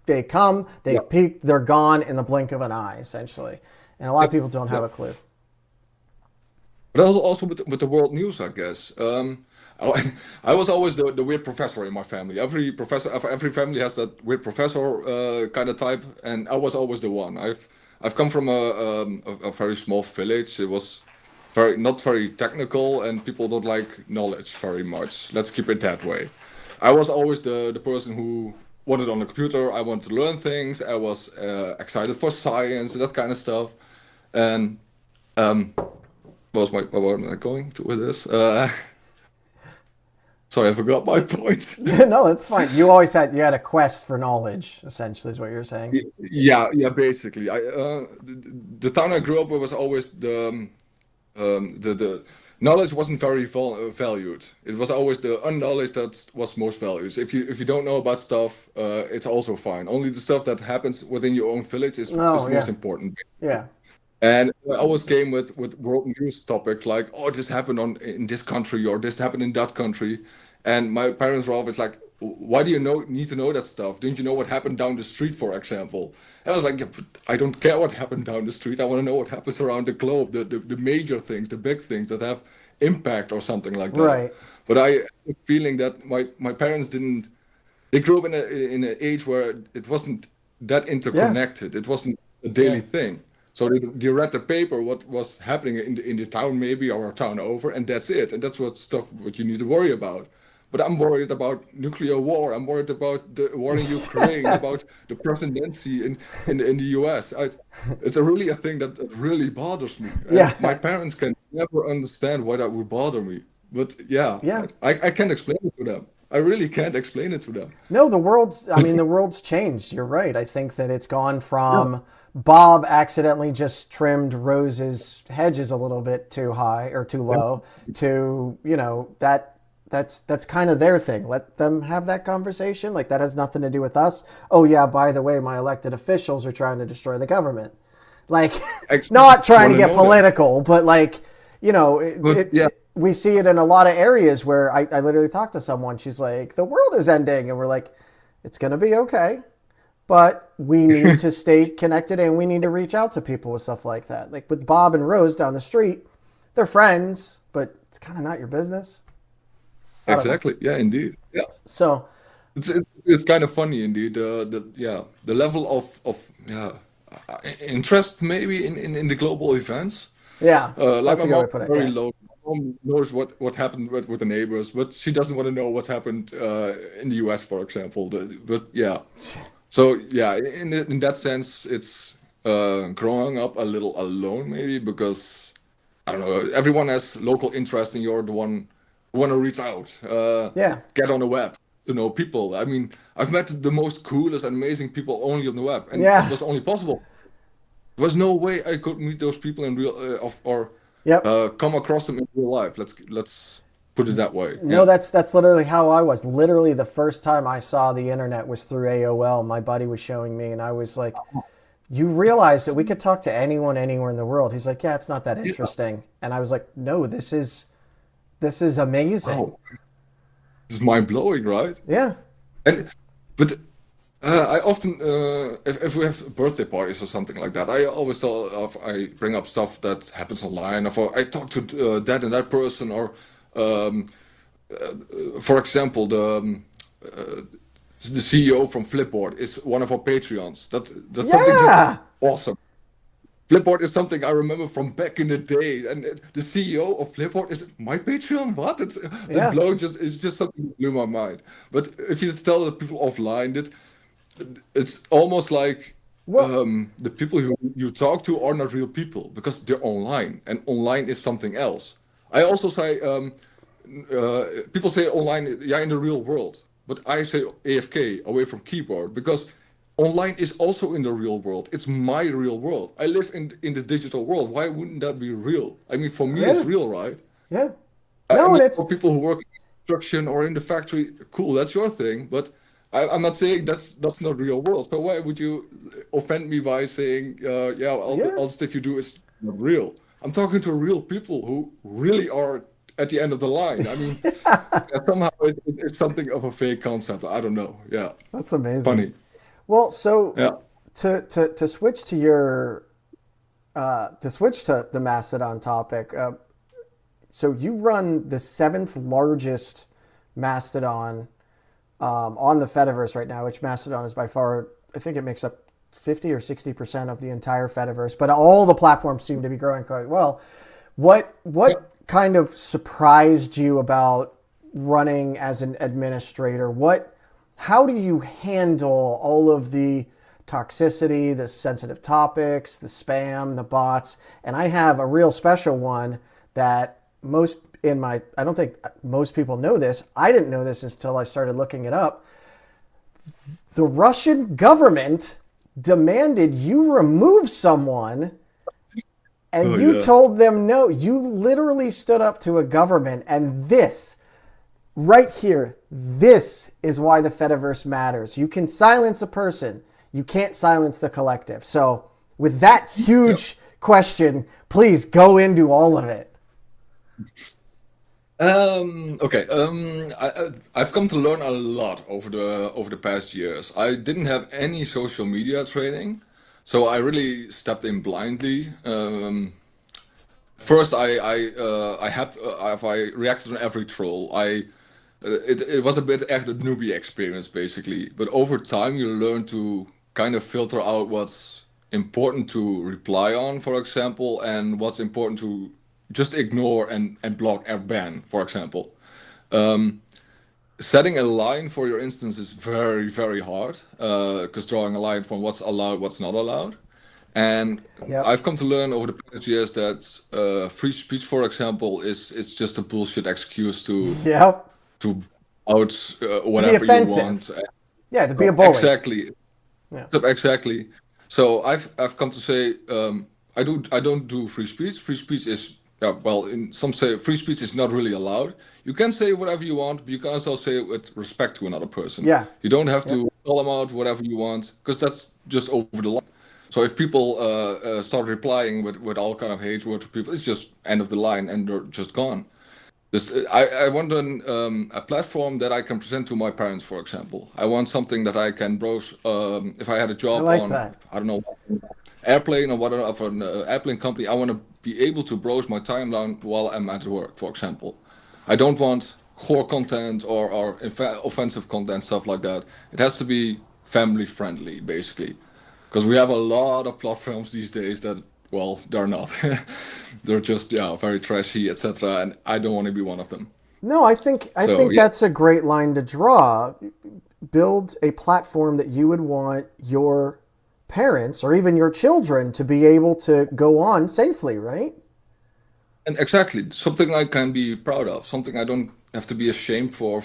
They come, they've peaked, they're gone in the blink of an eye, essentially. And a lot of people don't have a clue. But also with the world news, I guess. I was always the weird professor in my family. Every family has that weird professor kind of type, and I was always the one. I've come from a very small village. It was not very technical, and people don't like knowledge very much. Let's keep it that way. I was always the person who wanted on the computer. I wanted to learn things. I was excited for science and that kind of stuff. And where am I going with this? Sorry, I forgot my point. No, that's fine. You had a quest for knowledge, essentially, is what you're saying. Yeah, basically. The town I grew up with was always the knowledge wasn't very valued. It was always the unknowledge that was most valued. If you don't know about stuff, it's also fine. Only the stuff that happens within your own village is most important. Yeah. And I always came with world news topics like, oh, this happened in this country or this happened in that country. And my parents were always like, why do you need to know that stuff? Don't you know what happened down the street, for example? And I was like, yeah, but I don't care what happened down the street. I want to know what happens around the globe, the major things, the big things that have impact or something like that. Right. But I have a feeling that my parents didn't. They grew up in an age where it wasn't that Yeah. interconnected. It wasn't a Yeah. daily thing. So they read the paper, what was happening in the town maybe or a town over, and that's it. And that's what you need to worry about. But I'm worried about nuclear war. I'm worried about the war in Ukraine, about the presidency in the US. It's really a thing that really bothers me. And Yeah. my parents can never understand why that would bother me. But yeah, Yeah. I can't explain it to them. I really can't explain it to them. No, the world's changed. You're right. I think that it's gone Yeah, from Bob accidentally just trimmed Rose's hedges a little bit too high or too yeah, low to, that's kind of their thing. Let them have that conversation. Like that has nothing to do with us. Oh yeah, by the way, my elected officials are trying to destroy the government. Like not trying want to to get know that. political, but like, But yeah, we see it in a lot of areas where I literally talked to someone. She's like, the world is ending. And we're like, it's going to be okay. But we need to stay connected and we need to reach out to people with stuff like that. Like with Bob and Rose down the street, they're friends, but it's kind of not your business. I don't know. exactly. Yeah, indeed. Yeah. So, It's kind of funny indeed. The level of interest maybe in the global events. yeah, Like that's my a good way mom to put is it. very Yeah. low. My mom knows what happened with the neighbors, but she doesn't want to know what's happened in the US, for example. But yeah, so yeah, in that sense, it's growing up a little alone maybe because I don't know. Everyone has local interest, and you're the one who want to reach out, Yeah. get on the web to know people. I mean, I've met the most coolest, amazing people only on the web, and it Yeah. was only possible. There was no way I could meet those people in real or Yep. come across them in real life. Let's put it that way. No, Yeah. that's literally how I was. Literally the first time I saw the internet was through AOL. My buddy was showing me and I was like, you realize that we could talk to anyone anywhere in the world. He's like, yeah, it's not that Yeah. interesting. And I was like, no, this is amazing. Oh, it's mind blowing, right? Yeah. And but I often, if we have birthday parties or something like that, I always I bring up stuff that happens online, or I talk to that and that person, or um, for example, the CEO from Flipboard is one of our Patreons. That's something just Yeah. awesome. Flipboard is something I remember from back in the day, and the CEO of Flipboard is my Patreon. What? Yeah. It's just something that blew my mind. But if you tell the people offline that it's almost like Well, the people who you talk to are not real people because they're online, and online is something else. I also say people say online, yeah, in the real world, but I say AFK, away from keyboard, because online is also in the real world. It's my real world. I live in the digital world. Why wouldn't that be real? I mean, for me, it's yeah. real, right? Yeah. I No, mean, and it's for people who work in construction or in the factory, cool, that's your thing. But I'm not saying that's not real world. So why would you offend me by saying, yeah, yeah. all the stuff you do is not real? I'm talking to real people who really are at the end of the line. I mean, somehow it's something of a fake concept. I don't know. Yeah, That's amazing. funny. Well, so Yeah. to switch to the Mastodon topic, so you run the seventh largest Mastodon on the Fediverse right now, which Mastodon is by far, I think it makes up 50 or 60% of the entire Fediverse, but all the platforms seem to be growing quite well. What Yeah. kind of surprised you about running as an administrator? How do you handle all of the toxicity, the sensitive topics, the spam, the bots? And I have a real special one that I don't think most people know this. I didn't know this until I started looking it up. The Russian government demanded you remove someone and Oh you yeah. told them no. You literally stood up to a government, and this right here, this is why the Fediverse matters. You can silence a person, you can't silence the collective. So, with that Yeah. huge question, please go into all of it. Okay. I've come to learn a lot over the past years. I didn't have any social media training, so I really stepped in blindly. First, I reacted on every troll. It was a bit echt a newbie experience basically, but over time you learn to kind of filter out what's important to reply on, for example, and what's important to just ignore and block or ban, for example. Um, Setting a line for your instance is very, very hard because drawing a line from what's allowed, what's not allowed. And Yep. I've come to learn over the past years that free speech, for example, is just a bullshit excuse Yep. to out To be whatever you want. offensive. Yeah, to be a bully. Exactly, Yeah. exactly. So I've come to say I don't do free speech. Free speech is well, in some say free speech is not really allowed. You can say whatever you want, but you can also say it with respect to another person. Yeah. You don't have Yep. to call them out whatever you want because that's just over the line. So if people start replying with all kind of hate words to people, it's just end of the line and they're just gone. I want a platform that I can present to my parents, for example. I want something that I can browse. If I had a I job like on, that. I don't know, airplane or whatever, of an airplane company, I want to be able to browse my timeline while I'm at work, for example. I don't want core content or offensive content, stuff like that. It has to be family friendly, basically. Because we have a lot of platforms these days that, well, they're not. They're just, yeah, very trashy, etc. And I don't want to be one of them. No, I So, think yeah, that's a great line to draw. Build a platform that you would want your parents or even your children to be able to go on safely, right? and exactly something I can be proud of, something I don't have to be ashamed for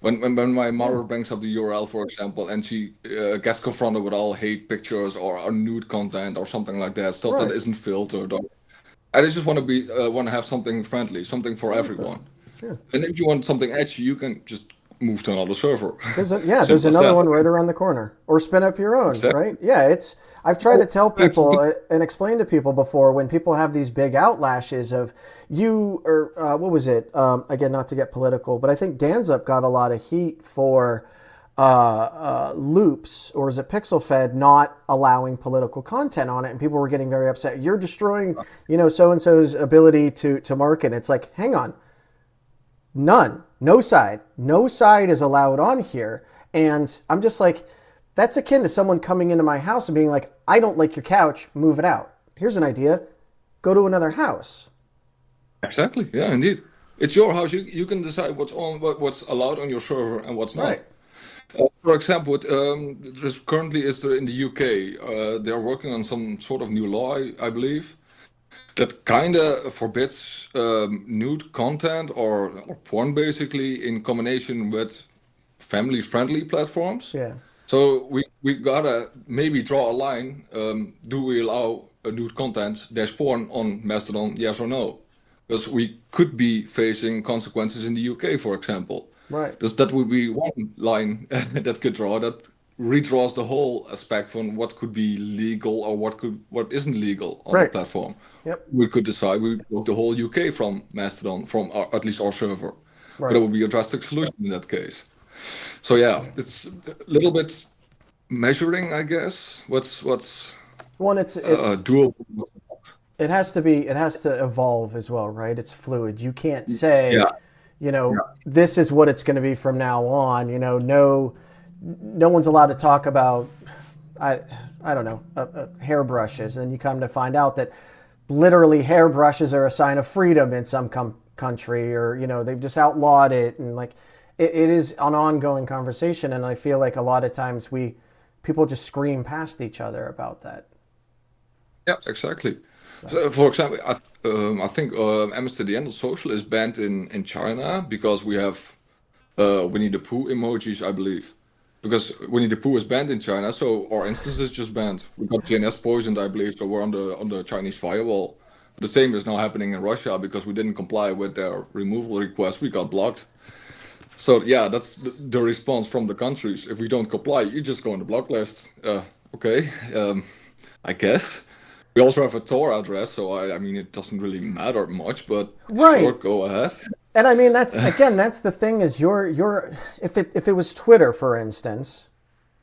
when my Yeah. mother brings up the URL, for example, and she gets confronted with all hate pictures or nude content or something like that, stuff that Right. isn't filtered. Or, I just want to have something friendly, something I for like that. everyone. Yeah. And if you want something edgy, you can just move to another server. There's Simple as another that. one right around the corner. Or spin up your own, Exactly. right? Yeah, it's I've tried to Oh, tell actually, people and explain to people before when people have these big outlashes of you or what was it? Again, not to get political, but I think Danzup got a lot of heat for loops or is it pixel fed not allowing political content on it and people were getting very upset. You're destroying, so and so's ability to market. It's like, hang on, none. No side. No side is allowed on here. And I'm just like, that's akin to someone coming into my house and being like, I don't like your couch, move it out. Here's an idea. Go to another house. exactly. Yeah, indeed. It's your house. You can decide what's allowed on your server and what's not. Right. For example, there's currently is in the UK, they're working on some sort of new law, I believe, that kind of forbids nude content or porn basically in combination with family-friendly platforms. Yeah. So we gotta maybe draw a line. Do we allow nude content dash porn on Mastodon? Yes or no? Because we could be facing consequences in the UK, for example. Right. That would be one line that could draw that redraws the whole aspect from what could be legal or what isn't legal on the Right. platform. Yep. We could decide we block the whole UK from Mastodon, from at least our server. But it Right. would be a drastic solution in that case. So yeah, it's a little bit measuring, I guess. What's One, doable? it has to evolve as well, right? It's fluid. You can't say, Yeah, this is what it's going to be from now on. No one's allowed to talk about, I, I don't know, hairbrushes. And you come to find out that literally hairbrushes are a sign of freedom in some country, or they've just outlawed it, and like it is an ongoing conversation. And I feel like a lot of times people just scream past each other about that. yeah, exactly. So So, for example, I think mstdn social is banned in China because we have Winnie the Pooh emojis, I believe. Because Winnie the Pooh is banned in China, so our instance is just banned. We got DNS poisoned, I believe, so we're on the Chinese firewall. The same is now happening in Russia because we didn't comply with their removal request. We got blocked. So yeah, that's the response from the countries. If we don't comply, you just go on the block list. Okay, I guess. We also have a Tor address, so I mean it doesn't really matter much, but sure, right. go ahead. And I mean, that's the thing is if it was Twitter, for instance,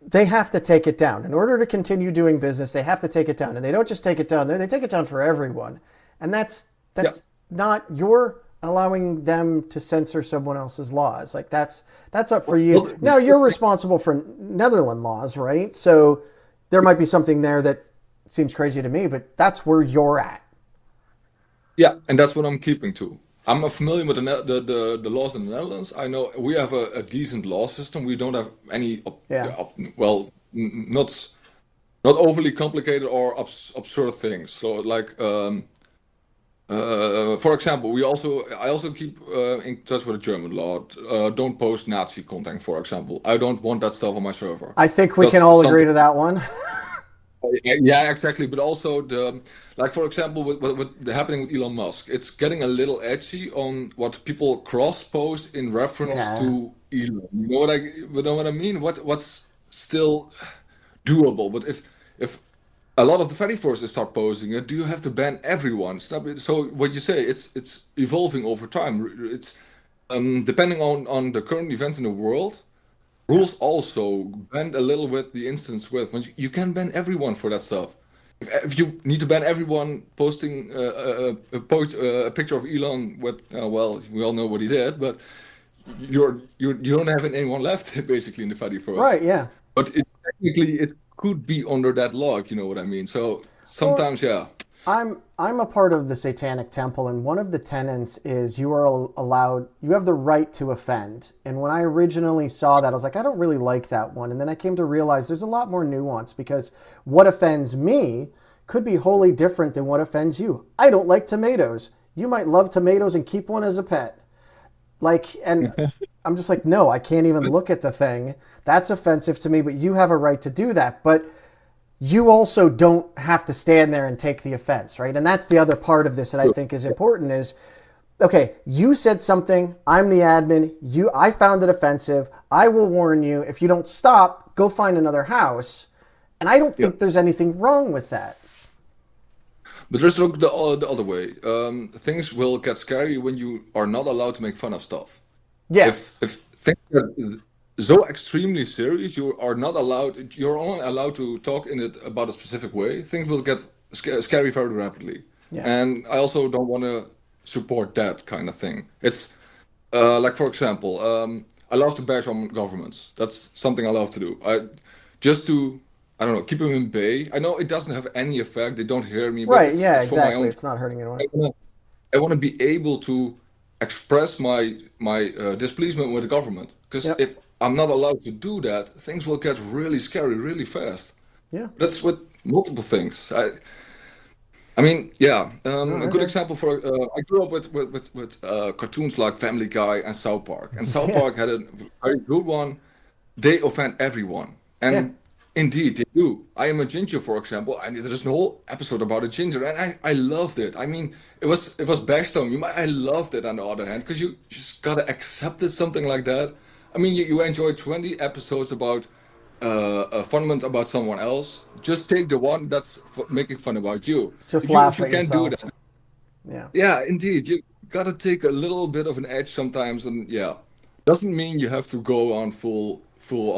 they have to take it down. In order to continue doing business, they have to take it down. And they don't just take it down there, they take it down for everyone. And that's Yeah. not you're allowing them to censor someone else's laws. Like that's up for you. Well, Now you're responsible for Netherlands laws, right? So there might be something there that seems crazy to me, but that's where you're at. yeah, and that's what I'm keeping to. I'm familiar with the laws in the Netherlands. I know we have a decent law system. We don't have any, Yeah. well, not overly complicated or absurd things. So like, for example, I also keep in touch with the German law. Don't post Nazi content, for example. I don't want that stuff on my server. I think we can That's all agree something. to that one. Yeah, exactly. But also like for example, with happening with Elon Musk, it's getting a little edgy on what people cross post in reference Yeah. to Elon. You know what I mean? What's still doable? But if a lot of the Fediverse start posting it, do you have to ban everyone? Stop it. So what you say, it's evolving over time. It's depending on the current events in the world. Yeah. Rules also bend a little bit the instance width. When you can ban everyone for that stuff. If you need to ban everyone posting a picture of Elon with, well, we all know what he did, but you don't have anyone left basically in the Fediverse. Right, yeah. But technically it could be under that law, if you know what I mean. So Well, sometimes, yeah. I'm a part of the Satanic Temple, and one of the tenets is you are allowed, you have the right to offend. And when I originally saw that, I was like, I don't really like that one. And then I came to realize there's a lot more nuance because what offends me could be wholly different than what offends you. I don't like tomatoes. You might love tomatoes and keep one as a pet. Like, and I'm just like, no, I can't even look at the thing. That's offensive to me, but you have a right to do that. But you also don't have to stand there and take the offense, right? And that's the other part of this that I think is important is, okay, you said something, I'm the admin, I found it offensive, I will warn you, if you don't stop, go find another house. And I don't Yeah. think there's anything wrong with that. But there's the other way. Things will get scary when you are not allowed to make fun of stuff. Yes. If things get so extremely serious, you are not allowed. You're only allowed to talk in it about a specific way. Things will get scary very rapidly, Yeah. and I also don't want to support that kind of thing. It's like for example, I love to bash on governments. That's something I love to do. Just to I don't know keep them in bay. I know it doesn't have any effect. They don't hear me, but Right. Yeah, it's for my exactly. own. It's not hurting anyone. I want to be able to express my displeasement with the government. Because Yep. if I'm not allowed to do that, things will get really scary really fast. Yeah. That's with multiple things. I mean, yeah. No, A I good hear. example for I grew up with cartoons like Family Guy and South Park, and South Yeah. Park had a very good one. They offend everyone, Yeah. and indeed they do. I am a ginger, for example, and there's a whole episode about a ginger, and I loved it. I mean, it was bashed on me. I loved it on the other hand, because you just gotta accept it, something like that. I mean, you enjoy 20 episodes about a fundament about someone else. Just take the one that's making fun about you. Just If laugh you at can't do yourself. that, Yeah. yeah, indeed, you gotta take a little bit of an edge sometimes, and yeah, doesn't mean you have to go on full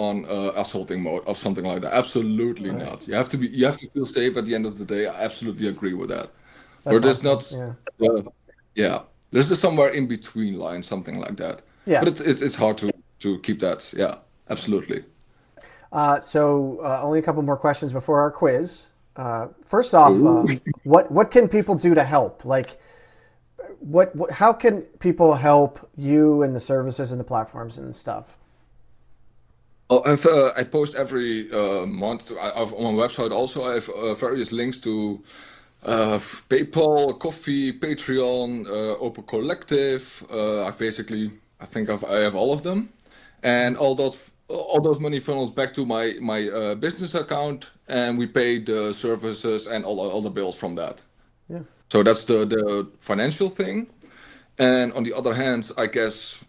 on assaulting mode or something like that. Absolutely Right. not. You have to feel safe at the end of the day. I absolutely agree with that. That's But there's awesome. not, Yeah. uh, yeah, there's just somewhere in between line, something like that. Yeah. But it's hard to keep that. Yeah, absolutely. Only a couple more questions before our quiz. First off, Ooh. what can people do to help? Like, how can people help you and the services and the platforms and stuff? Oh, I post every month. On my website also. I have various links to PayPal, Coffee, Patreon, Open Collective. I think I have all of them, and all those money funnels back to my business account, and we pay the services and all the bills from that. Yeah. So that's the financial thing. And on the other hand, I guess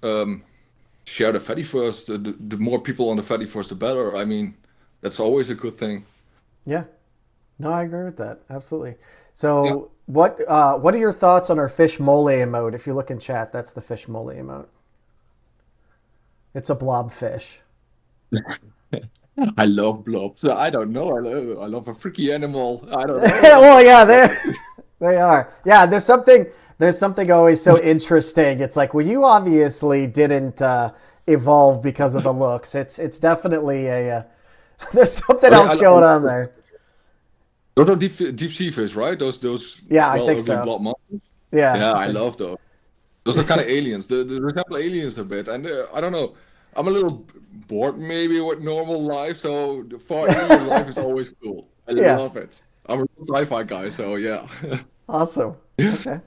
share the Fediverse. The more people on the Fediverse, the better. I mean, that's always a good thing. Yeah. No, I agree with that. Absolutely. Yeah. So What are your thoughts on our fish mole emote? If you look in chat, that's the fish mole emote. It's a blob fish. I love blobs. I don't know. I love a freaky animal. I don't know. Well, yeah, they are. Yeah, there's something always so interesting. It's like, well, you obviously didn't evolve because of the looks. It's definitely a there's something else going on there. Those are deep sea fish, right? Those Yeah, I think ugly so. blob monsters. Yeah, Yeah, I love those. Those are kind of aliens. They resemble aliens a bit, and I don't know. I'm a little bored maybe with normal life, so the far alien life is always cool. I Yeah. love it. I'm a sci-fi guy, so yeah. Awesome. Okay.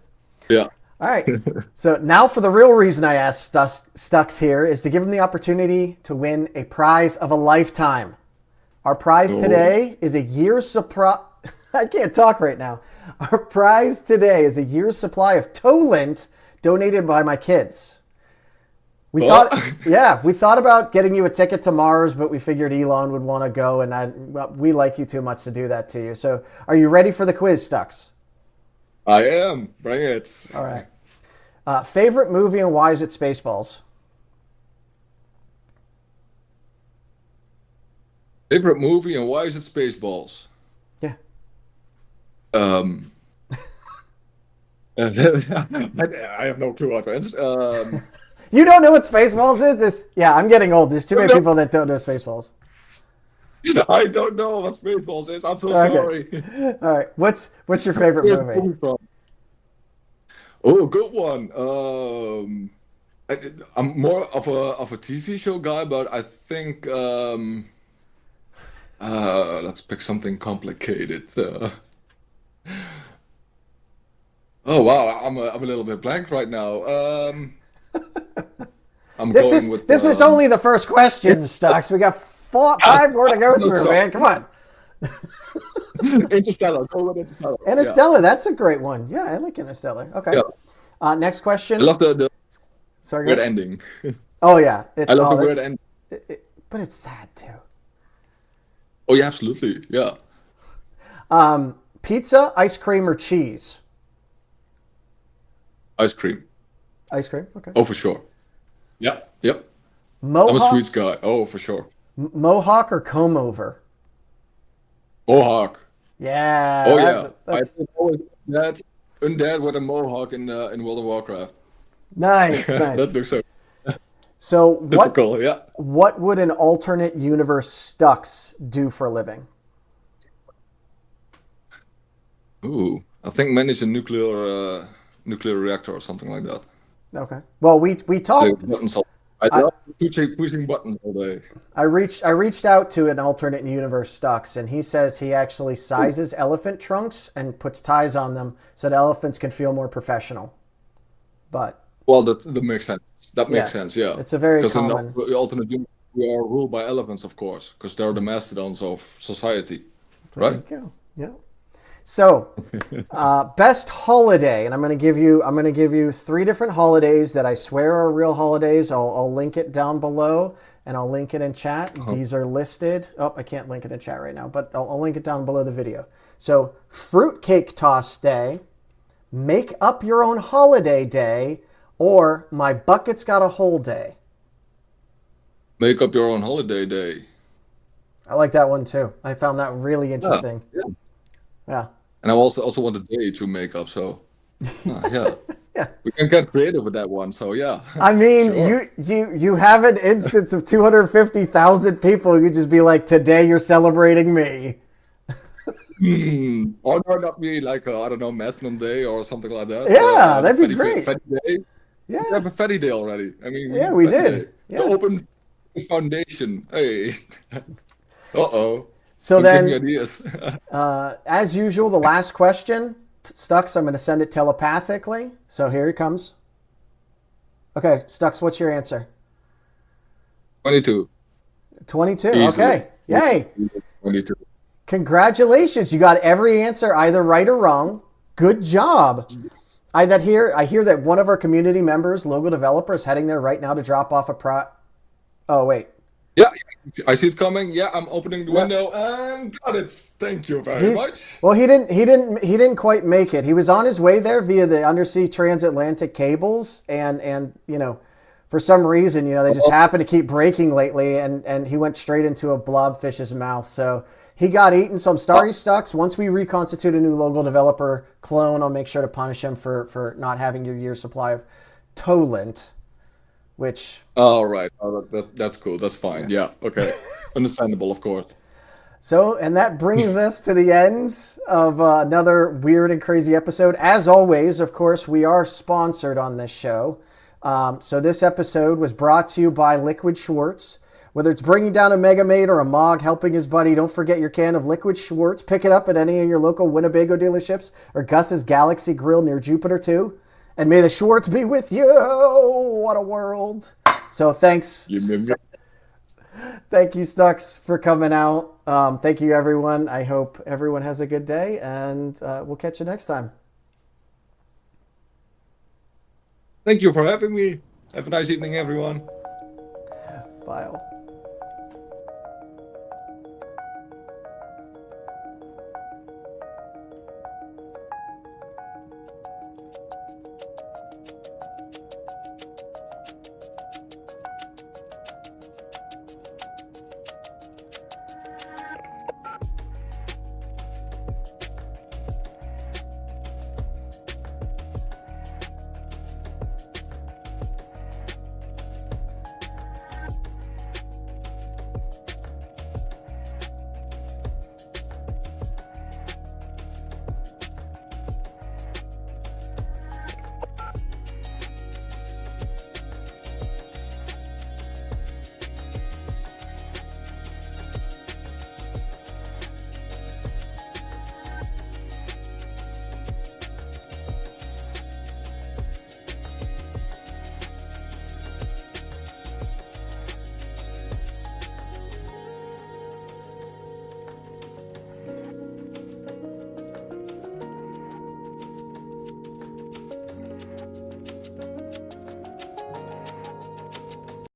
Yeah. All right. So now for the real reason I asked Stux here is to give him the opportunity to win a prize of a lifetime. Our prize today is a year's supply. I can't talk right now. Our prize today is a year's supply of toe lint donated by my kids. We thought about getting you a ticket to Mars, but we figured Elon would want to go, and we like you too much to do that to you. So, are you ready for the quiz, Stux? I am. Bring it. All right. Favorite movie and why is it Spaceballs? Favorite movie and why is it Spaceballs? Yeah. I have no clue how to answer. You don't know what Spaceballs is? I'm getting old. There's too many people that don't know Spaceballs. I don't know what Spaceballs is. I'm so sorry. All right. What's your favorite movie? Oh, good one. I'm more of a TV show guy, but I think let's pick something complicated. Oh wow, I'm a little bit blank right now. This is only the first question, Stux. We got 5 more to go through, man. Come on. Interstellar. Go with Interstellar. Interstellar. That's a great one. Yeah, I like Interstellar. Okay. Yeah. Next question. I love the Sorry, weird ending. Oh yeah, I love the weird ending. But it's sad too. Oh yeah, absolutely. Yeah. Pizza, ice cream, or cheese? Ice cream. Ice cream. Okay. Oh, for sure. Yeah. Yep. Mohawk. I'm a sweets guy. Oh, for sure. Mohawk or comb over? Mohawk. Yeah. Oh yeah. I always undead with a mohawk in World of Warcraft. Nice. That looks so. So Difficult, yeah. What would an alternate universe Stux do for a living? Ooh, I think manage a nuclear reactor or something like that. Okay. Well, we talked. I love pushing buttons all day. I reached out to an alternate universe Stux, and he says he actually sizes elephant trunks and puts ties on them so that elephants can feel more professional. But well, that makes sense. That makes sense. Yeah, it's a very common. Because in the alternate universe, we are ruled by elephants, of course, because they're the mastodons of society, right? There you go. Yeah. So, best holiday, and I'm going to give you 3 different holidays that I swear are real holidays. I'll link it down below, and I'll link it in chat. These are listed. Oh, I can't link it in chat right now, but I'll link it down below the video. So, fruitcake toss day, make up your own holiday day, or my bucket's got a hole day. Make up your own holiday day. I like that one too. I found that really interesting. Yeah. And I also want a day to make up, so yeah. Yeah. We can get creative with that one, so yeah. I mean, sure. you have an instance of 250,000 people who just be like, today you're celebrating me. Or not be like I don't know, Mastodon Day or something like that. Yeah, that'd be great. Fatty Day. Yeah. We have a Fatty Day already. I mean, we did. Day. Yeah. The Open Foundation. Hey. Uh-oh. So Don't then, give me ideas. as usual, the last question, Stux, I'm going to send it telepathically. So here it comes. Okay, Stux, what's your answer? 22. 22. Easily. Okay. Yay. 22. Congratulations. You got every answer either right or wrong. Good job. I hear that one of our community members, logo developer, is heading there right now to drop off a Oh, wait. Yeah, I see it coming. Yeah, I'm opening the window and got it. Thank you very much. Well, he didn't quite make it. He was on his way there via the undersea transatlantic cables, and for some reason, they just happen to keep breaking lately, and he went straight into a blobfish's mouth. So he got eaten. So I'm sorry, Stux. Once we reconstitute a new local developer clone, I'll make sure to punish him for not having your year's supply of Tolent, which. All right. Oh, that's cool. That's fine. Yeah. Okay. Understandable, of course. So, and that brings us to the end of another weird and crazy episode. As always, of course, we are sponsored on this show. So this episode was brought to you by Liquid Schwartz. Whether it's bringing down a Mega Mate or a Mog helping his buddy, don't forget your can of Liquid Schwartz. Pick it up at any of your local Winnebago dealerships or Gus's Galaxy Grill near Jupiter too. And may the Schwartz be with you. What a world. So thanks. Thank you, Stux, for coming out. Thank you, everyone. I hope everyone has a good day, and we'll catch you next time. Thank you for having me. Have a nice evening, everyone. Bye.